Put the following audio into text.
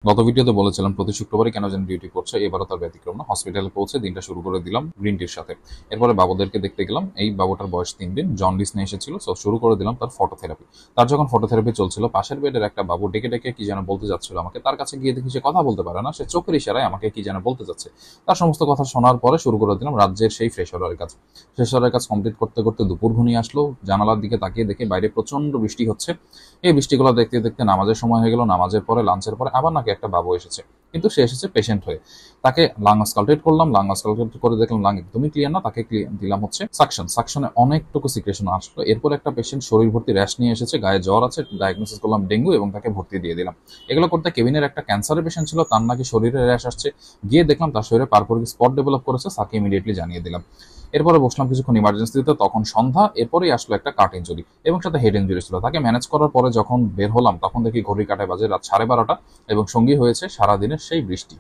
গত ভিডিওতে বলেছিলাম প্রতি শুক্রবারই কেন যেন ডিউটি করছে, এবারও তার ব্যতিক্রম না। হসপিটালে পৌঁছে দিনটা শুরু করে দিলাম গ্রিন টির সাথে। এরপরে বাবুদেরকে দেখতে গেলাম। এই বাবুটার বয়স 3 দিন, জন্ডিস নিয়ে এসেছিল। সো শুরু করে দিলাম তার ফটোথেরাপি। তার যখন ফটোথেরাপি চলছিল, পাশের বেডের একটা বাবু ডেকে ডেকে কি যেন বলতে যাচ্ছিল আমাকে। তার কাছে গিয়ে দেখি সে কথা বলতে পারে না, সে চোখের ইশারায় আমাকে কি যেন বলতে যাচ্ছে। তার সমস্ত কথা শোনার পরে শুরু করে দিলাম রাজ্যের সেই ফ্রেশওয়ারের কাজ। ফ্রেশওয়ারের কাজ কমপ্লিট করতে করতে দুপুর ঘনিয়ে আসলো। জানালার দিকে তাকিয়ে দেখে বাইরে প্রচন্ড বৃষ্টি হচ্ছে। এই বৃষ্টিগুলো দেখতে দেখতে নামাজের সময় হয়ে গেল। নামাজের পরে লাঞ্চের পরে আবার নাকি একটা বাবু এসেছে, কিন্তু সে এসেছে পেশেন্ট হয়ে। তাকে লাং স্কালটেট করলাম, লাং স্কালটেট করে দেখলাম লাং একদমই ক্লিয়ার না। তাকে দিলাম হচ্ছে সাকশন, সাকশনে অনেকটুকু সিক্রেশন আসলো। এরপর একটা পেশেন্ট শরীর ভর্তি র্যাশ নিয়ে এসেছে, গায়ে জ্বর আছে, ডায়াগনোসিস করলাম ডেঙ্গু এবং তাকে ভর্তি দিয়ে দিলাম। এগুলো করতে কেবিনের একটা ক্যান্সারের পেশেন্ট ছিল, তার নাকি শরীরে র্যাশ আসছে। গিয়ে দেখলাম তার শরীরে পারপরিক স্পট ডেভেলপ করেছে, তাকে ইমিডিয়েটলি জানিয়ে দিলাম। এরপরে বসলাম কিছুক্ষণ ইমার্জেন্সিতে, তখন সন্ধ্যা। এরপরেই আসলো একটা কাট ইঞ্জুরি এবং সাথে হেড ইঞ্জুরি ছিল। তাকে ম্যানেজ করার পরে যখন বের হলাম, তখন দেখি ঘড়ি কাটায় বাজে রাত 12:30 এবং সঙ্গী হয়েছে সারাদিনের সেই বৃষ্টি।